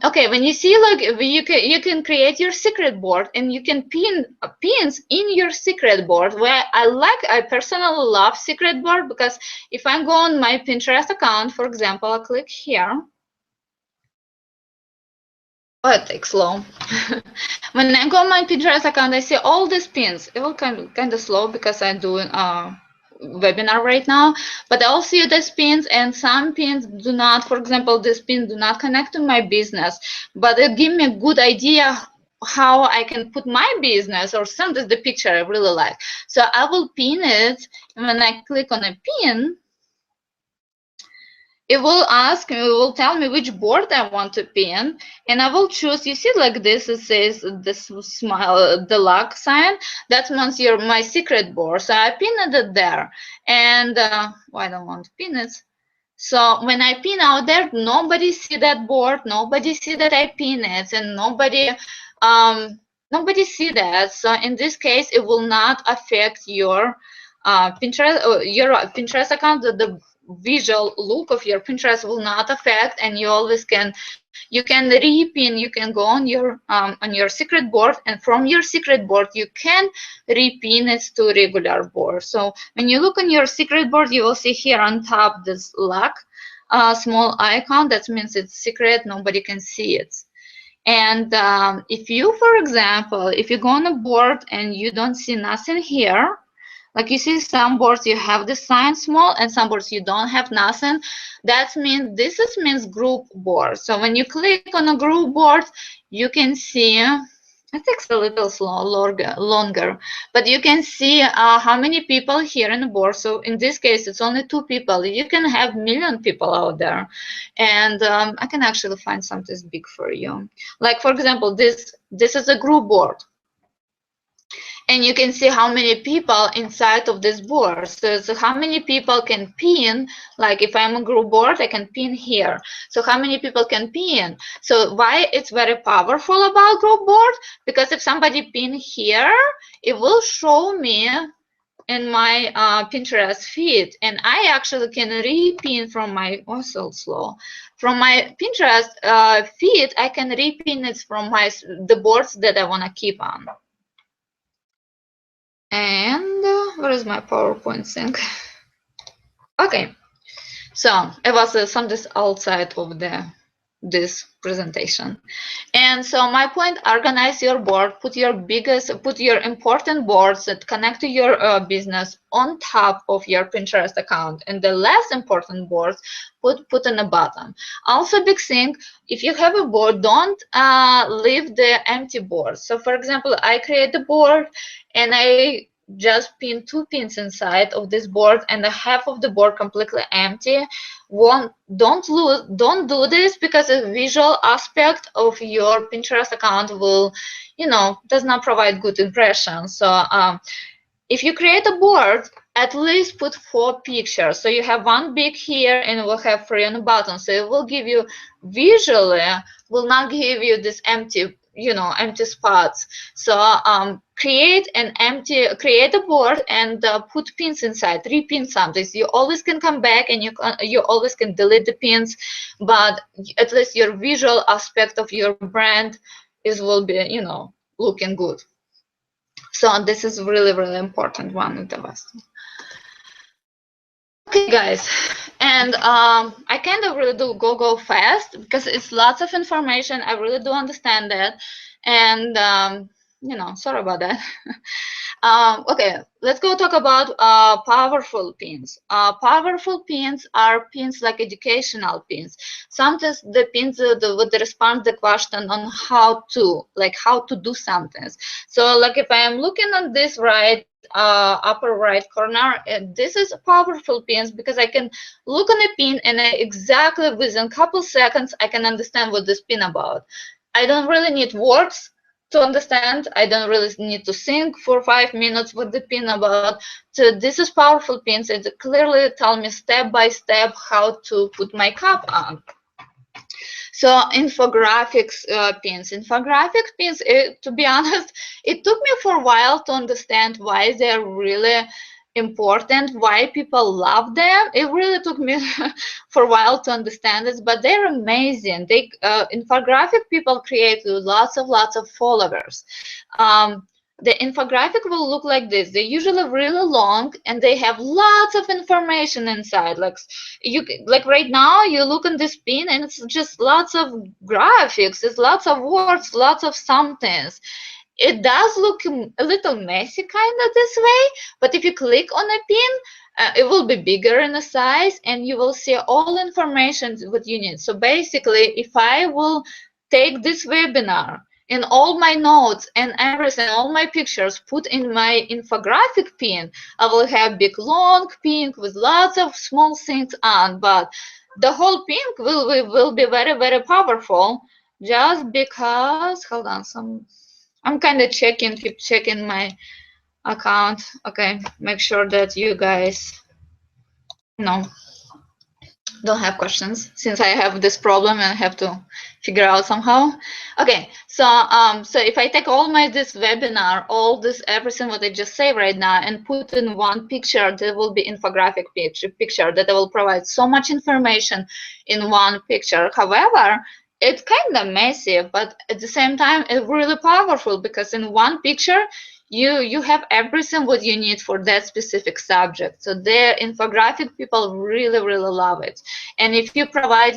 Okay, when you see like you can create your secret board and you can pin pins in your secret board. Where I personally love secret board because if I go on my Pinterest account, for example, I'll click here. Oh, it takes long. When I go on my Pinterest account, I see all these pins. It will kind of slow because I'm doing webinar right now, but I'll see these pins, and some pins do not, for example, this pin do not connect to my business, but it give me a good idea how I can put my business or send the picture I really like. So I will pin it, and when I click on a pin, it will ask me, it will tell me which board I want to pin, and I will choose. You see, like this, it says this smile, the luck sign. That means you're my secret board. So I pinned it there, and I don't want to pin it. So when I pin out there, nobody see that board, nobody see that I pin it, and nobody see that. So in this case, it will not affect your Pinterest account. The visual look of your Pinterest will not affect, and you always you can repin. You can go on your secret board, and from your secret board you can repin it to regular board. So when you look on your secret board, you will see here on top this luck small icon. That means it's secret, nobody can see it. And if you, for example, if you go on a board and you don't see nothing here, like you see some boards you have the sign small and some boards you don't have nothing, that means means group board. So when you click on a group board, you can see, it takes a little longer, but you can see how many people here in the board. So in this case, it's only 2 people. You can have million people out there, and I can actually find something big for you. Like for example, this is a group board. And you can see how many people inside of this board. So how many people can pin, like if I'm a group board, I can pin here. So how many people can pin? So why it's very powerful about group board? Because if somebody pin here, it will show me in my Pinterest feed, and I actually can repin from my, also slow, from my Pinterest feed, I can repin it from the boards that I want to keep on. And where is my PowerPoint sync? Okay, so it was something outside of the this presentation. And so my point, organize your board, put your important boards that connect to your business on top of your Pinterest account, and the less important boards put on the bottom. Also, big thing, if you have a board, don't leave the empty board. So for example, I create a board and I just pin 2 pins inside of this board and the half of the board completely empty. Don't do this, because a visual aspect of your Pinterest account will, does not provide good impression. So if you create a board, at least put 4 pictures. So you have 1 big here and it will have 3 on the bottom. So it will give you visually, will not give you this empty spots. So create a board and put pins inside, 3 pins something. You always can come back and you always can delete the pins, but at least your visual aspect of your brand will be looking good. So this is really, really important one of the best. Okay, guys, and I kind of really do go fast because it's lots of information. I really do understand that, and sorry about that. Okay, let's go talk about powerful pins. Powerful pins are pins like educational pins. Sometimes the pins would respond the question on how to do something. So like if I am looking at this upper right corner, this is powerful pins because I can look on a pin and exactly within a couple seconds I can understand what this pin about. I don't really need words to understand. I don't really need to think for 5 minutes what the pin about. So this is powerful pins. It clearly tell me step by step how to put my cup on. So infographics pins. Infographic pins, to be honest, it took me for a while to understand why they're really important, why people love them. It really took me for a while to understand this, but they're amazing. Infographic people create lots of followers. The infographic will look like this. They're usually really long and they have lots of information inside. Like right now, you look on this pin and it's just lots of graphics, it's lots of words, lots of somethings. It does look a little messy kind of this way, but if you click on a pin, it will be bigger in the size and you will see all information what you need. So basically, if I will take this webinar and all my notes and everything, all my pictures put in my infographic pin, I will have big long pin with lots of small things on, but the whole pin will be very, very powerful just because, hold on, I'm kind of keep checking my account. Okay, make sure that you guys don't have questions, since I have this problem and I have to figure out somehow. Okay, so if I take all this webinar, everything what I just say right now and put in one picture, there will be infographic picture that will provide so much information in one picture. However, it's kind of messy, but at the same time, it's really powerful because in one picture, you have everything what you need for that specific subject. So the infographic people really, really love it. And if you provide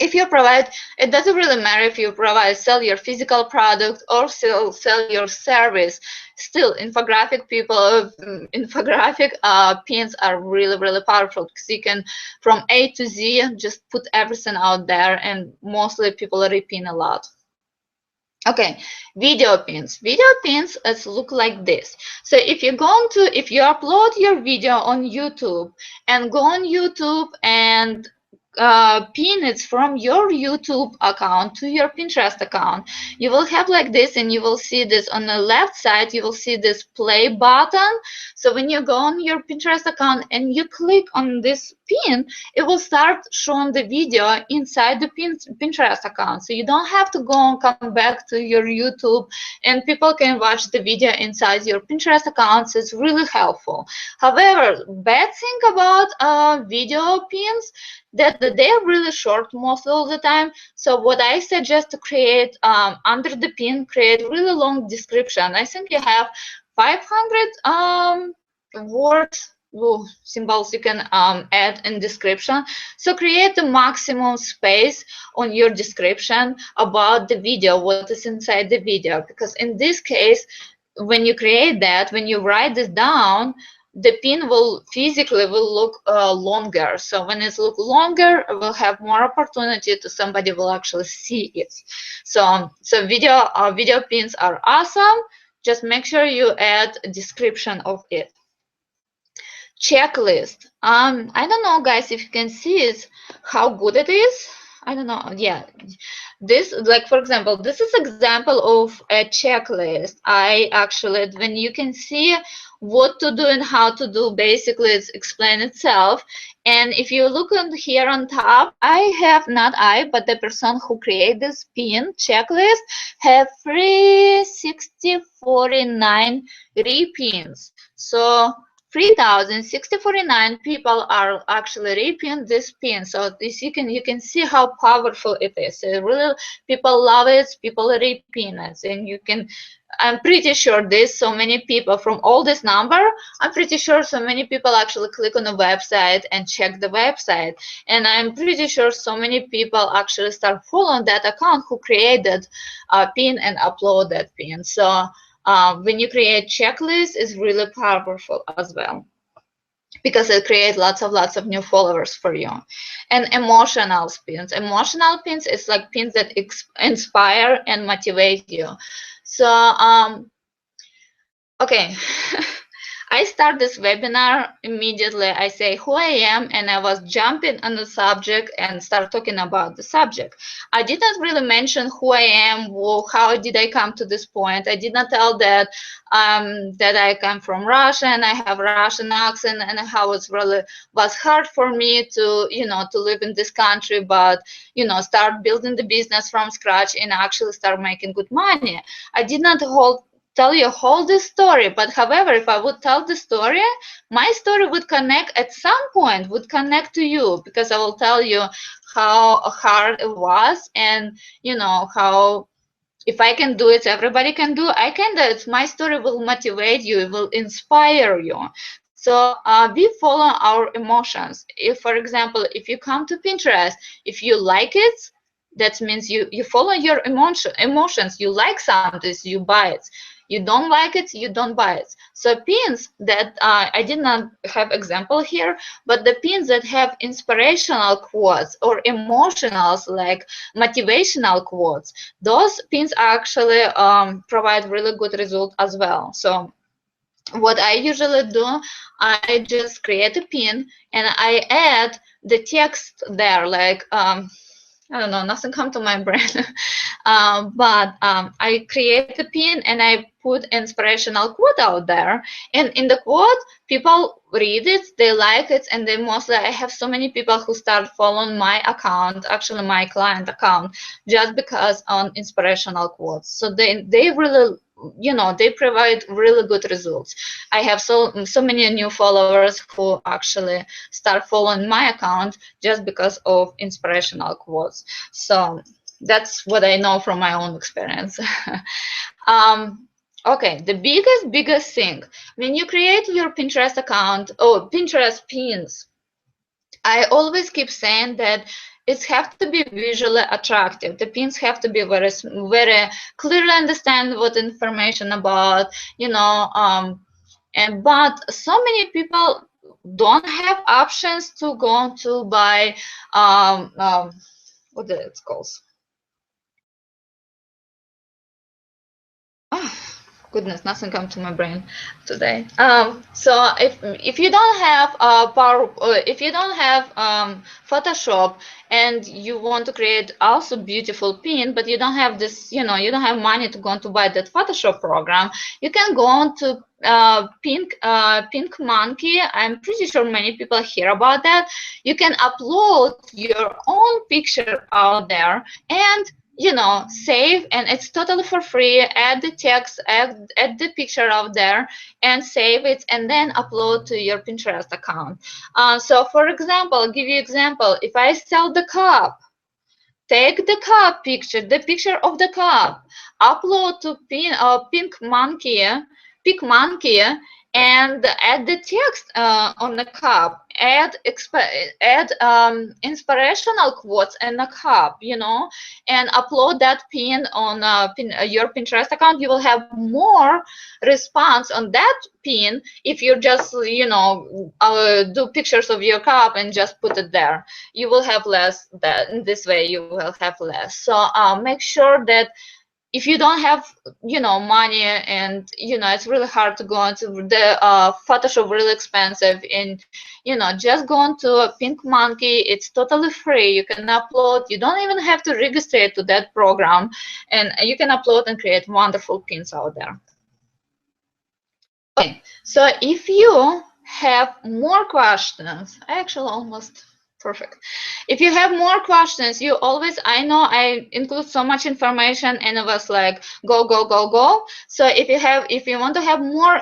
it doesn't really matter if you sell your physical product or sell your service, still infographic pins are really, really powerful because you can from A to Z just put everything out there, and mostly people repin a lot. Okay, video pins. Video pins look like this. So if you upload your video on YouTube and go on YouTube and pin it from your YouTube account to your Pinterest account, you will have like this, and you will see this on the left side, you will see this play button. So when you go on your Pinterest account and you click on this pin, it will start showing the video inside the Pinterest account. So you don't have to go and come back to your YouTube, and people can watch the video inside your Pinterest account. So it's really helpful. However, bad thing about video pins, that they're really short most of the time. So what I suggest to create under the pin, create really long description. I think you have 500 words symbols you can add in description. So create the maximum space on your description about the video, what is inside the video, because in this case, when you create that, when you write this down, the pin will physically will look longer. So when it's look longer, it will have more opportunity to somebody will actually see it. So video pins are awesome. Just make sure you add a description of it. Checklist. I don't know, guys, if you can see it, how good it is. I don't know. Yeah, this, like for example, this is example of a checklist. I actually, when you can see what to do and how to do, basically it's explain itself. And if you look on here on top, I have, not I, but the person who created this pin checklist have 3,649 repins. So 3,649 people are actually repinned this pin. So this you can see how powerful it is. So really, people love it. People repin it, and you can. I'm pretty sure there's so many people from all this number. I'm pretty sure so many people actually click on the website and check the website, and I'm pretty sure so many people actually start following that account who created a pin and upload that pin. So when you create checklist, is really powerful as well, because it creates lots of new followers for you. And emotional pins is like pins that inspire and motivate you. So okay. I start this webinar immediately. I say who I am, and I was jumping on the subject and start talking about the subject. I did not really mention who I am, how did I come to this point. I did not tell that that I come from Russia and I have Russian accent, and how it's really was hard for me to to live in this country, but start building the business from scratch and actually start making good money. I did not tell you whole this story, but however, if I would tell the story, my story would connect at some point, would connect to you, because I will tell you how hard it was, and how if I can do it, everybody can do. I can do it. My story will motivate you. It will inspire you. So we follow our emotions. If, for example, if you come to Pinterest, if you like it, that means you follow your emotions. You like something, you buy it. You don't like it, you don't buy it. So pins that I did not have example here, but the pins that have inspirational quotes or emotionals, like motivational quotes, those pins actually provide really good result as well. So what I usually do, I just create a pin and I add the text there, like I don't know, nothing come to my brain. But I create a pin and I put inspirational quote out there. And in the quote, people read it, they like it, and they mostly, I have so many people who start following my account, actually my client account, just because on inspirational quotes. So they really, they provide really good results. I have so many new followers who actually start following my account just because of inspirational quotes. So that's what I know from my own experience. Okay, the biggest thing when you create your Pinterest account, Pinterest pins, I always keep saying that it have to be visually attractive. The pins have to be very clearly understand what information about, but so many people don't have options to go to buy what it called. Oh, goodness, nothing come to my brain today. So if you don't have if you don't have Photoshop and you want to create also beautiful pin, but you don't have this, you don't have money to go to buy that Photoshop program, you can go on to PinkMonkey. I'm pretty sure many people hear about that. You can upload your own picture out there and save, and it's totally for free. Add the text, add the picture out there and save it, and then upload to your Pinterest account. So for example, I'll give you example. If I sell the cup, take the cup picture, the picture of the cup, upload to PinkMonkey, and add the text on the cup, add inspirational quotes in the cup, and upload that pin on your Pinterest account. You will have more response on that pin if you just do pictures of your cup and just put it there. You will have less. That this way you will have less. So make sure that if you don't have money, and it's really hard to go into the Photoshop, really expensive, and just go into a Pink Monkey. It's totally free. You can upload. You don't even have to register to that program, and you can upload and create wonderful pins out there. Okay, so if you have more questions, I actually almost perfect. If you have more questions, you always, I know I include so much information and it was like go, go, go, go. So if you want to have more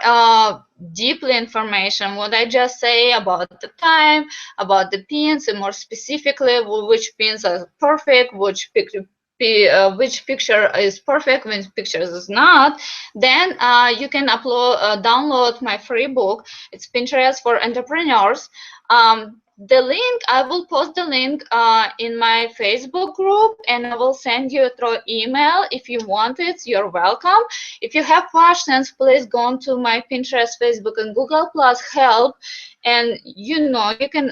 deeply information, what I just say about the time, about the pins, and more specifically which pins are perfect, which picture is perfect, which pictures is not, then you can download my free book. It's Pinterest for Entrepreneurs. The link, I will post the link in my Facebook group, and I will send you through email. If you want it, you're welcome. If you have questions, please go on to my Pinterest, Facebook, and Google Plus help, and you can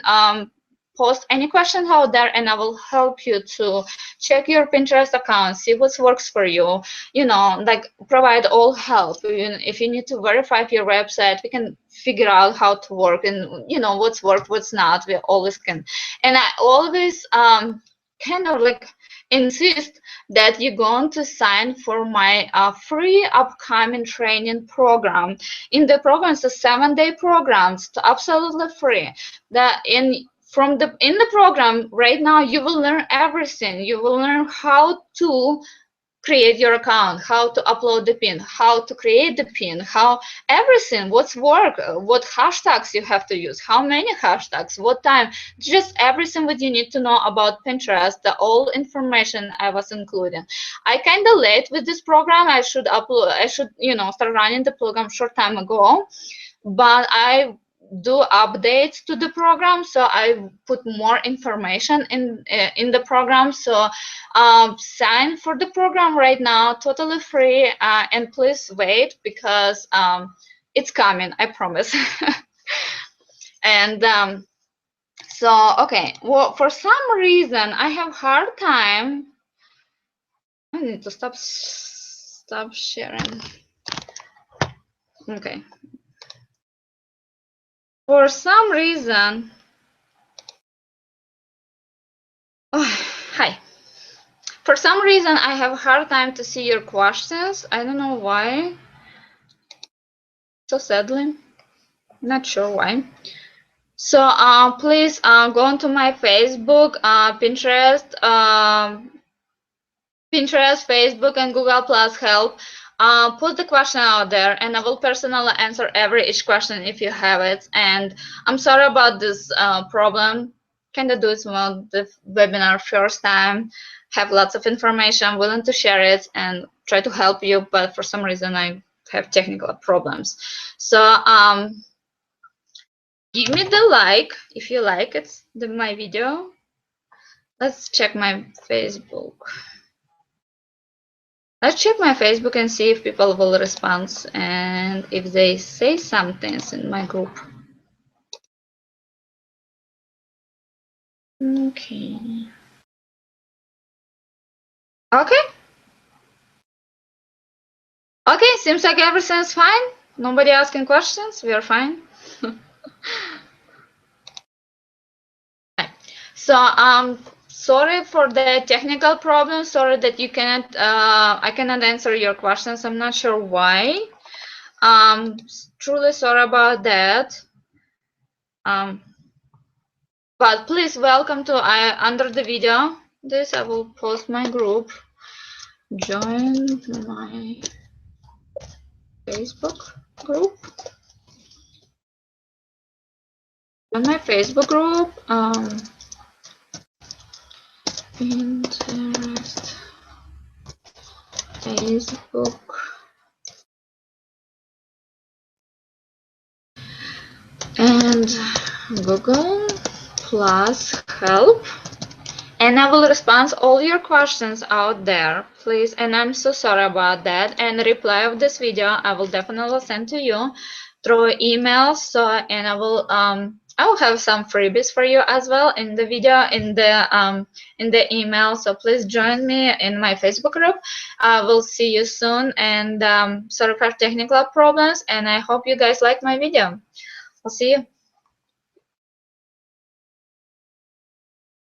post any question out there, and I will help you to check your Pinterest account, see what works for you, like provide all help. If you need to verify your website, we can figure out how to work, and what's worked, what's not. We always can. And I always kind of like insist that you're going to sign for my free upcoming training program. In the program, it's a 7-day program. It's absolutely free. In the program right now, you will learn everything. You will learn how to create your account, how to upload the pin, how to create the pin, how everything, what's work, what hashtags you have to use, how many hashtags, what time, just everything what you need to know about Pinterest, the all information I was including. I kind of late with this program. I should start running the program short time ago, but I do updates to the program, so I put more information in the program. So sign for the program right now, totally free, and please wait, because it's coming, I promise. And so okay, well, for some reason I have hard time. I need to stop sharing. Okay, for some reason, hi. For some reason, I have a hard time to see your questions. I don't know why. So sadly, not sure why. So please go onto my Facebook, Pinterest, Facebook, and Google Plus help. Put the question out there, and I will personally answer each question if you have it. And I'm sorry about this problem. Kind of do it well the webinar first time. Have lots of information, willing to share it and try to help you, but for some reason I have technical problems. So give me the like if you like it, my video. Let's check my Facebook. Let's check my Facebook and see if people will respond and if they say something in my group. Okay. Okay. Okay, seems like everything's fine. Nobody asking questions. We are fine. So sorry for the technical problem. Sorry that you cannot I cannot answer your questions. I'm not sure why. Truly sorry about that. But please welcome to under the video. This I will post my group. Join my Facebook group. On my Facebook group. Pinterest, Facebook and Google plus help, and I will respond all your questions out there, please. And I'm so sorry about that. And reply of this video I will definitely send to you through email. So, and I will have some freebies for you as well in the video, in the email. So please join me in my Facebook group. I will see you soon. And sorry for technical problems. And I hope you guys like my video. I'll see you.